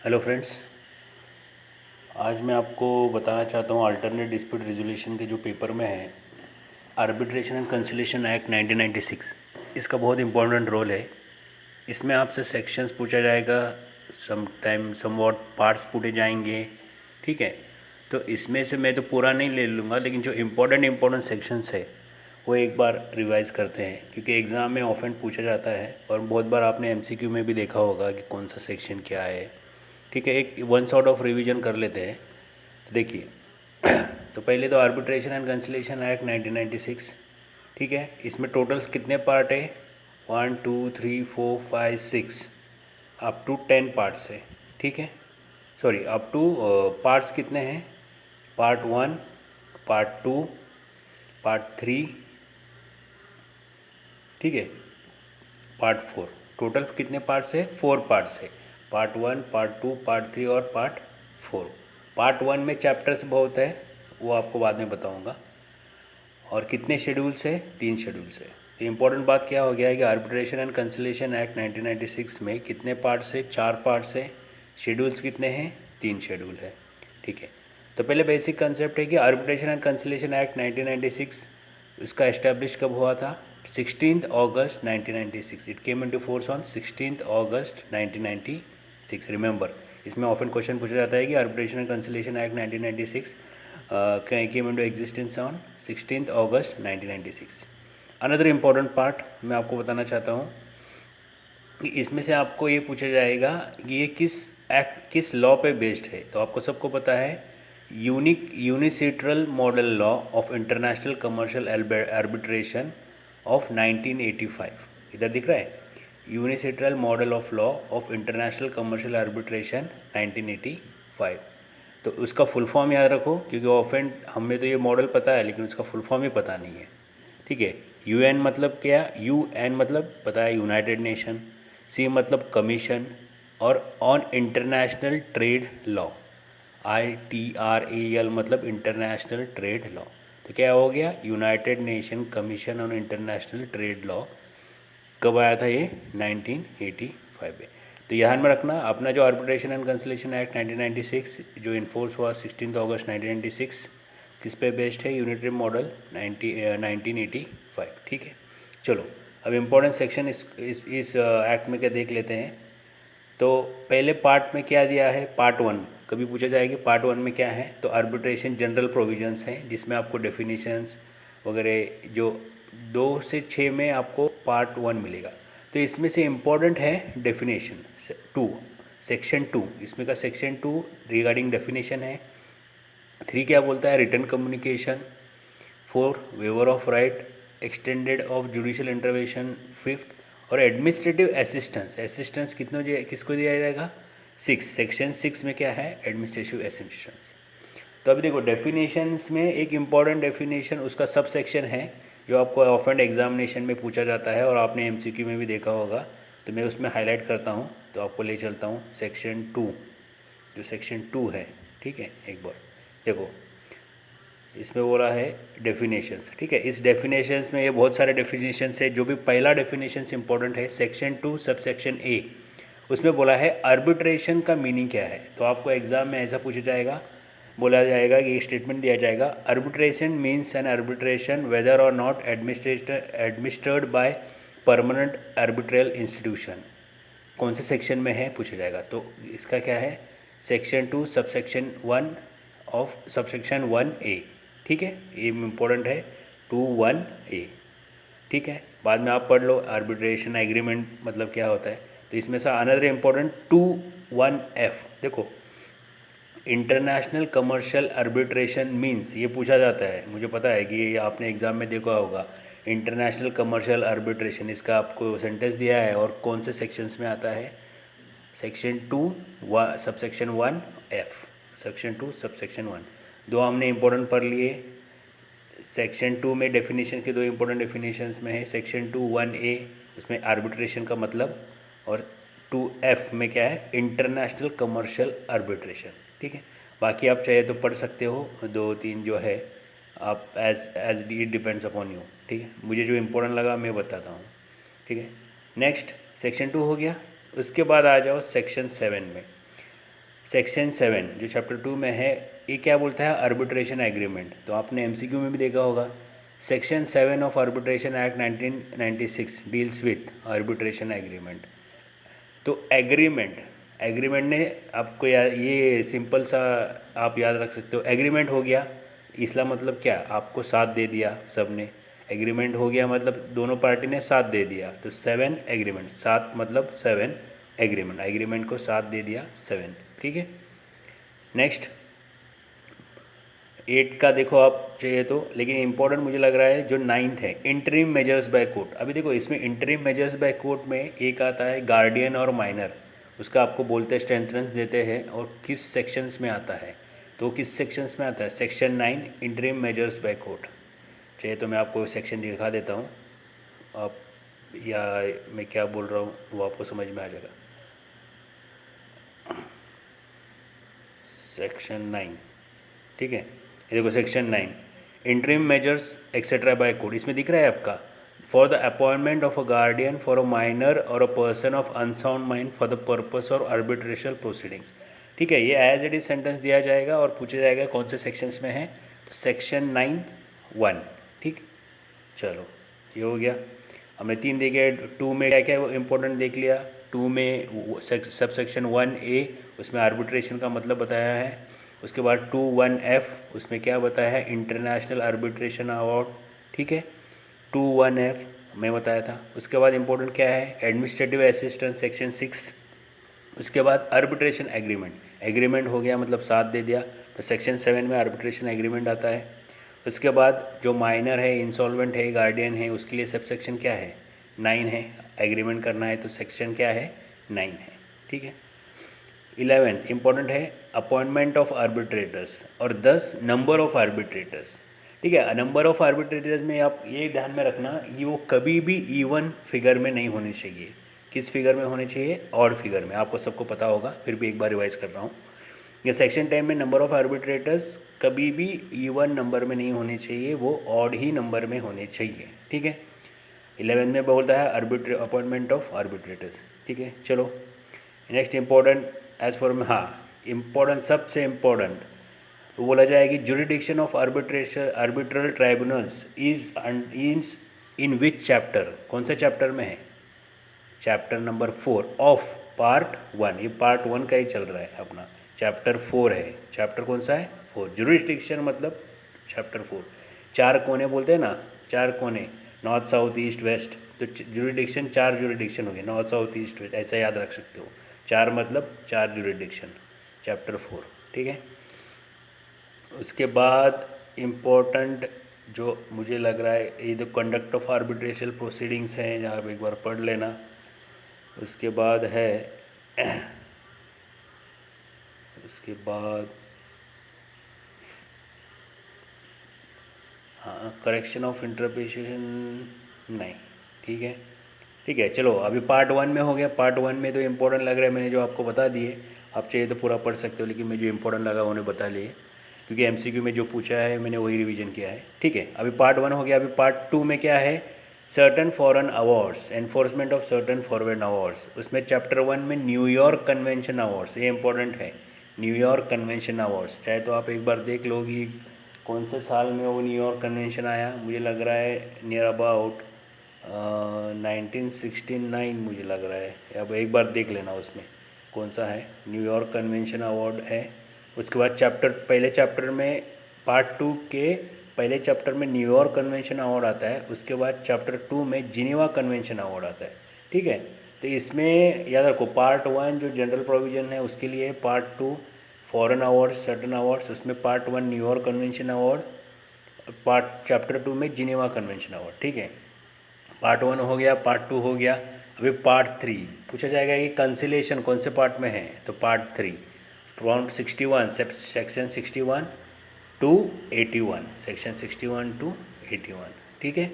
Hello friends, आज मैं आपको बताना चाहता हूँ अल्टरनेट डिस्प्यूट रेजोल्यूशन के जो पेपर में है आर्बिट्रेशन एंड कंसिलिएशन एक्ट 1996। इसका बहुत इंपॉर्टेंट रोल है। इसमें आपसे सेक्शंस पूछा जाएगा, some time somewhat parts पूछे जाएंगे। ठीक है, तो इसमें से मैं तो पूरा नहीं ले लूँगा, लेकिन जो इम्पोर्टेंट सेक्शंस है वो एक बार रिवाइज़ करते हैं, क्योंकि एग्ज़ाम में ऑफन पूछा जाता है और बहुत बार आपने एमसीक्यू में भी देखा होगा कि कौन सा सेक्शन क्या है। ठीक है, एक वन सॉर्ट ऑफ रिवीजन कर लेते हैं। तो देखिए तो पहले तो आर्बिट्रेशन एंड कंसिलिएशन एक्ट 1996। ठीक है, इसमें टोटल्स कितने पार्ट है? 1 2 3 4 5 6 अप टू 10 पार्ट्स है। ठीक है, सॉरी अप टू पार्ट्स कितने हैं? पार्ट 1, पार्ट 2, पार्ट 3, ठीक है, पार्ट 4। टोटल कितने पार्ट्स है? 4 पार्ट्स है। पार्ट 1, पार्ट 2, पार्ट 3 और पार्ट 4। पार्ट 1 में चैप्टर्स बहुत है, वो आपको बाद में बताऊंगा। और कितने शेड्यूल्स है? 3 शेड्यूल्स है। तो इम्पोर्टेंट बात क्या हो गया है कि आर्बिट्रेशन एंड कंसिलिएशन एक्ट 1996 में कितने पार्ट्स है? 4 पार्ट्स है। शेड्यूल्स कितने हैं? 3 शेड्यूल है। ठीक है, तो पहले बेसिक कंसेप्ट है कि आर्बिट्रेशन एंड कंसिलिएशन एक्ट 1996 इसका एस्टैब्लिश कब हुआ था? 16 अगस्त 1996। It came into force on 16 August 1996। Remember, इसमें ऑफन क्वेश्चन पूछा जाता है कि arbitration and conciliation act 1996 came into existence on 16 August 1996। Another important part मैं आपको बताना चाहता हूँ कि इसमें से आपको ये पूछा जाएगा कि ये किस लॉ पे बेस्ड है। तो आपको सबको पता है UNCITRAL model law of international commercial arbitration of 1985। इधर दिख रहा है, UNCITRAL model of law of international commercial arbitration 1985। तो उसका फुल फॉर्म याद रखो, क्योंकि ऑफेंड हमें तो ये मॉडल पता है लेकिन उसका फुल फॉर्म ही पता नहीं है। ठीक है, यूएन मतलब क्या? यूएन मतलब पता है, यूनाइटेड नेशन। सी मतलब कमीशन, और on international trade law, ITRAL मतलब इंटरनेशनल ट्रेड लॉ। तो क्या हो गया? United nation commission on international trade law. कब आया था ये? 1985 में। तो ध्यान में रखना, अपना जो आर्बिट्रेशन एंड कंसिलिएशन एक्ट 1996 जो इन्फोर्स हुआ 16 अगस्त 1996, किस पे बेस्ड है? Unitary model 1985। ठीक है, चलो अब इम्पोर्टेंट सेक्शन इस एक्ट में क्या देख लेते हैं। तो पहले पार्ट में क्या दिया है? पार्ट 1 कभी पूछा जाएगा पार्ट 1 में क्या है। तो आर्बिट्रेशन जनरल प्रोविजंस हैं, जिसमें आपको डेफिनेशंस वगैरह जो 2 से 6 में आपको पार्ट 1 मिलेगा। तो इसमें से इम्पोर्टेंट है डेफिनेशन 2, सेक्शन 2। इसमें का सेक्शन 2 रिगार्डिंग डेफिनेशन है। 3 क्या बोलता है? Return communication. 4 waiver of right extended of judicial intervention. 5 और एडमिनिस्ट्रेटिव असिस्टेंस। असिस्टेंस किसको दिया जाएगा? 6, सेक्शन 6 में क्या है? Administrative assistance. तो अभी देखो डेफिनेशंस में एक इम्पॉर्टेंट डेफिनेशन उसका सब सेक्शन है जो आपको ऑफेंड एग्जामिनेशन में पूछा जाता है और आपने एमसीक्यू में भी देखा होगा। तो मैं उसमें हाईलाइट करता हूँ, तो आपको ले चलता हूँ सेक्शन 2, जो सेक्शन 2 है। ठीक है, एक बार देखो, इसमें बोला है डेफिनेशंस। ठीक है, इस डेफिनेशंस में ये बहुत सारे डेफिनेशंस है। जो भी पहला डेफिनेशंस इंपॉर्टेंट है, सेक्शन 2 सब सेक्शन ए, उसमें बोला है आर्बिट्रेशन का मीनिंग क्या है। तो आपको एग्जाम में ऐसा पूछा जाएगा, बोला जाएगा कि ये स्टेटमेंट दिया जाएगा, arbitration means an arbitration whether or not administered by permanent arbitral institution. कौन से सेक्शन में है पूछा जाएगा। तो इसका क्या है? Section 2 sub section 1 of sub section 1A। ठीक है, ये इम्पोर्टेंट है 21A। ठीक है, बाद में आप पढ़ लो आर्बिट्रेशन एग्रीमेंट मतलब क्या होता है। तो इसमें से अनदर इम्पोर्टेंट 21F, देखो इंटरनेशनल कमर्शियल आर्बिट्रेशन मीन्स, ये पूछा जाता है, मुझे पता है कि ये आपने एग्जाम में देखा होगा। इंटरनेशनल कमर्शियल आर्बिट्रेशन, इसका आपको सेंटेंस दिया है और कौन से सेक्शंस में आता है? Section 2 sub section 1F, section 2 sub section 1। दो हमने इंपॉर्टेंट पढ़ लिए। सेक्शन 2 में डेफिनेशन के 2 इंपॉर्टेंट डेफिनेशंस में है। सेक्शन 2 1A उसमें आर्बिट्रेशन का मतलब, और 2F में क्या है? International commercial arbitration. ठीक है, बाकी आप चाहे तो पढ़ सकते हो, 2-3 जो है आप as it depends upon you. ठीक है, मुझे जो इंपॉर्टेंट लगा मैं बताता हूँ। ठीक है, नेक्स्ट सेक्शन 2 हो गया। उसके बाद आ जाओ सेक्शन 7 में। सेक्शन 7 जो चैप्टर 2 में है, ये क्या बोलता है, आर्बिट्रेशन एग्रीमेंट। तो आपने एमसीक्यू में भी देखा होगा, section 7 of arbitration act 1996 deals with arbitration agreement. तो एग्रीमेंट, एग्रीमेंट ने आपको ये सिंपल सा आप याद रख सकते हो, एग्रीमेंट हो गया, इसका मतलब क्या, आपको साथ दे दिया सबने, एग्रीमेंट हो गया मतलब दोनों पार्टी ने साथ दे दिया, तो 7 एग्रीमेंट, सात मतलब 7 एग्रीमेंट, एग्रीमेंट को साथ दे दिया 7, ठीक है। नेक्स्ट 8 का देखो आप चाहिए तो, लेकिन इंपॉर्टेंट मुझे लग रहा है जो 9th है, इंटरिम मेजर्स बाय कोर्ट। अभी देखो इसमें इंटरिम मेजर्स बाय कोर्ट में एक आता है गार्डियन और माइनर, उसका आपको बोलते हैं स्ट्रेंथनेंस देते हैं, और किस सेक्शंस में आता है, तो किस सेक्शंस में आता है, section 9 interim measures by court. चाहिए तो मैं आपको सेक्शन दिखा देता हूँ, आप या मैं क्या बोल रहा हूँ वो आपको समझ में आ जाएगा। सेक्शन 9, ठीक है, ये देखो section 9 interim measures etcetera by court, इसमें दिख रहा है आपका, for the appointment of a guardian for a minor or a person of unsound mind for the purpose और आर्बिट्रेशन प्रोसीडिंग्स, ठीक है। ये एज इट इज सेंटेंस दिया जाएगा और पूछा जाएगा कौन से सेक्शंस में है, तो सेक्शन 9(1), ठीक। चलो ये हो गया, हमने 3 देखे। 2 में क्या क्या इंपॉर्टेंट देख लिया, 2 में सब सेक्शन 1A उसमें आर्बिट्रेशन का मतलब बताया है, उसके बाद 2(1)(f) उसमें क्या बताया है, इंटरनेशनल आर्बिट्रेशन अवार्ड, ठीक है, 2(1)(f) मैं बताया था। उसके बाद इंपॉर्टेंट क्या है, एडमिनिस्ट्रेटिव असिस्टेंस सेक्शन 6, उसके बाद आर्बिट्रेशन एग्रीमेंट, एग्रीमेंट हो गया मतलब साथ दे दिया, तो सेक्शन 7 में आर्बिट्रेशन एग्रीमेंट आता है। उसके बाद जो माइनर है, इंसॉल्वेंट है, गार्डियन है, उसके लिए सब सेक्शन क्या है, 9 है, एग्रीमेंट करना है तो सेक्शन क्या है, 9 है, ठीक है। 11 इंपॉर्टेंट है, अपॉइंटमेंट ऑफ आर्बिट्रेटर्स, और 10 नंबर ऑफ आर्बिट्रेटर्स, ठीक है। नंबर ऑफ आर्बिट्रेटर्स में आप ये ध्यान में रखना, ये वो कभी भी इवन फिगर में नहीं होने चाहिए, किस फिगर में होने चाहिए, ऑड फिगर में, आपको सबको पता होगा, फिर भी एक बार रिवाइज कर रहा हूँ। ये सेक्शन 10 में नंबर ऑफ आर्बिट्रेटर्स कभी भी इवन नंबर में नहीं होने चाहिए, वो ऑड ही नंबर में होने चाहिए, ठीक है। 11 में बोलता है अपॉइंटमेंट ऑफ आर्बिट्रेटर्स, ठीक है। चलो नेक्स्ट इंपॉर्टेंट एज फॉर, हाँ इम्पोर्टेंट, सबसे इम्पोर्टेंट तो बोला जाएगी, jurisdiction of arbitration arbitral tribunals is in which chapter, कौन से चैप्टर में है, चैप्टर नंबर 4 ऑफ पार्ट 1, ये पार्ट 1 का ही चल रहा है अपना, चैप्टर 4 है, चैप्टर कौन सा है, 4, जुरिडिक्शन मतलब चैप्टर 4, 4 कोने बोलते हैं ना, 4 कोने, नॉर्थ साउथ ईस्ट वेस्ट, तो जुरिडिक्शन 4 जुरिडिक्शन हो गए, नॉर्थ साउथ ईस्ट वेस्ट, ऐसा याद रख सकते हो, 4 मतलब 4 जुरिडिक्शन, चैप्टर 4, ठीक है। उसके बाद इम्पोर्टेंट जो मुझे लग रहा है, ये जो कंडक्ट ऑफ आर्बिट्रेशन प्रोसीडिंग्स हैं, यहाँ पे एक बार पढ़ लेना। उसके बाद है उसके बाद हाँ, करेक्शन ऑफ इंटरप्रिटेशन नहीं, ठीक है, ठीक है। चलो अभी पार्ट 1 में हो गया, पार्ट 1 में तो इम्पोर्टेंट लग रहा है, मैंने जो आपको बता दिए, आप चाहिए तो पूरा पढ़ सकते हो, लेकिन मैं जो इम्पोर्टेंट लगा उन्हें बता लिए, क्योंकि एमसीक्यू में जो पूछा है मैंने वही रिवीजन किया है, ठीक है। अभी पार्ट 1 हो गया, अभी पार्ट 2 में क्या है, certain foreign awards, enforcement of certain foreign awards, उसमें चैप्टर 1 में न्यूयॉर्क कन्वेंशन अवार्ड्स, ये इंपॉर्टेंट है, न्यूयॉर्क कन्वेंशन अवार्ड्स, चाहे तो आप एक बार देख लो कि कौन से साल में वो न्यूयॉर्क कन्वेंशन आया, मुझे लग रहा है नियर अबाउट 1969 मुझे लग रहा है, अब एक बार देख लेना उसमें कौन सा है, न्यूयॉर्क कन्वेंशन अवार्ड है। उसके बाद पहले चैप्टर में पार्ट 2 के पहले चैप्टर में न्यूयॉर्क कन्वेंशन अवार्ड आता है, उसके बाद चैप्टर 2 में जिनेवा कन्वेंशन अवार्ड आता है, ठीक है। तो इसमें याद रखो, पार्ट 1 जो जनरल प्रोविज़न है उसके लिए, part 2 foreign awards certain awards, उसमें part 1 New York convention award, part chapter 2 में जिनेवा कन्वेंशन अवार्ड, ठीक है। पार्ट 1 हो गया, पार्ट 2 हो गया, अभी पार्ट 3 पूछा जाएगा कि कंसिलेशन कौन से पार्ट में है, तो part 3 from 61 section 61 to 81, section 61 to 81, ठीक है।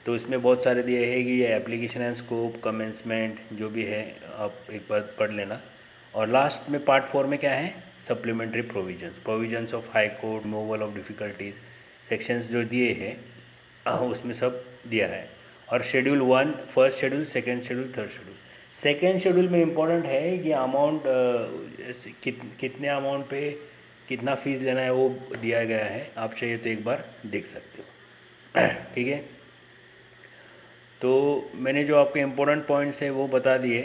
तो इसमें बहुत सारे दिए हैं कि ये एप्लीकेशन एंड स्कोप, कमेंसमेंट जो भी है आप एक बार पढ़ लेना। और लास्ट में पार्ट 4 में क्या है, supplementary provisions of high court, removal of difficulties, sections जो दिए हैं उसमें सब दिया है। और schedule 1 first schedule, second schedule, third schedule, second schedule में इम्पोर्टेंट है कि अमाउंट कितने अमाउंट पे कितना फ़ीस लेना है वो दिया गया है, आप चाहिए तो एक बार देख सकते हो। ठीक है, तो मैंने जो आपके इम्पोर्टेंट पॉइंट्स हैं वो बता दिए,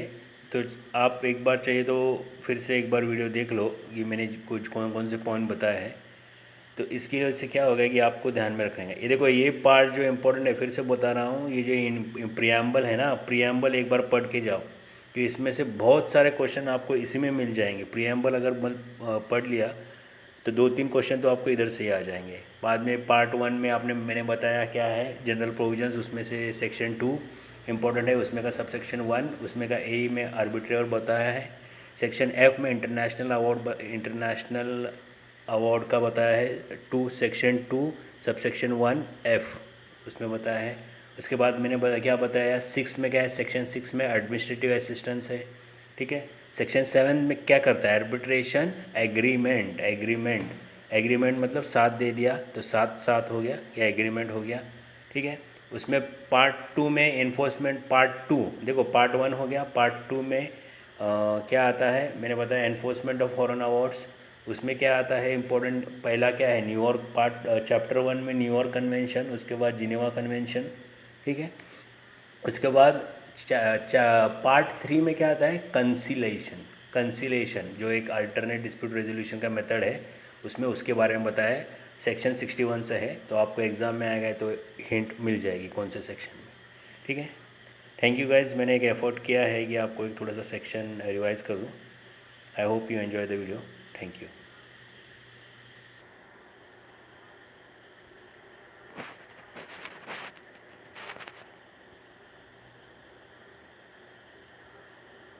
तो आप एक बार चाहिए तो फिर से एक बार वीडियो देख लो कि मैंने कुछ कौन कौन से पॉइंट बताए हैं। तो इसकी वजह से क्या होगा कि आपको ध्यान में रखेंगे। ये देखो, ये पार्ट जो इम्पोर्टेंट है फिर से बता रहा हूँ, ये जो प्रियम्बल है ना, प्रियम्बल एक बार पढ़ के जाओ, कि इसमें से बहुत सारे क्वेश्चन आपको इसी में मिल जाएंगे। प्रियम्बल अगर पढ़ लिया तो 2-3 क्वेश्चन तो आपको इधर से ही आ जाएंगे। बाद में पार्ट 1 में मैंने बताया क्या है जनरल प्रोविजंस, उसमें से सेक्शन 2 इम्पोर्टेंट है, उसमें का सबसेक्शन 1, उसमें का ए में आर्बिट्रेटर बताया है। सेक्शन एफ में इंटरनेशनल अवार्ड का बताया है 2, सेक्शन 2 सबसेक्शन 1 एफ उसमें बताया है। उसके बाद मैंने क्या बताया 6 में क्या है, सेक्शन 6 में एडमिनिस्ट्रेटिव असिस्टेंस है। ठीक है, सेक्शन 7 में क्या करता है, आर्बिट्रेशन एग्रीमेंट। एग्रीमेंट मतलब साथ दे दिया तो साथ हो गया या एग्रीमेंट हो गया। ठीक है, उसमें पार्ट 2 में एनफोर्समेंट, पार्ट 2 देखो, पार्ट 1 हो गया, पार्ट 2 में क्या आता है मैंने बताया एनफोर्समेंट ऑफ फॉरेन अवार्ड्स। उसमें क्या आता है इम्पोर्टेंट, पहला क्या है न्यूयॉर्क, चैप्टर 1 में न्यूयॉर्क कन्वेंशन, उसके बाद जिनेवा कन्वेंशन। ठीक है, उसके बाद पार्ट 3 में क्या आता है कंसिलेशन जो एक अल्टरनेट डिस्प्यूट रेजोल्यूशन का मेथड है, उसमें उसके बारे में बताया है। सेक्शन 61 से है, तो आपको एग्ज़ाम में आएगा तो हिंट मिल जाएगी कौन से सेक्शन में। ठीक है, थैंक यू गाइज, मैंने एक एफर्ट किया है कि आपको एक थोड़ा सा सेक्शन रिवाइज करूँ। I hope you enjoy the video. Thank you.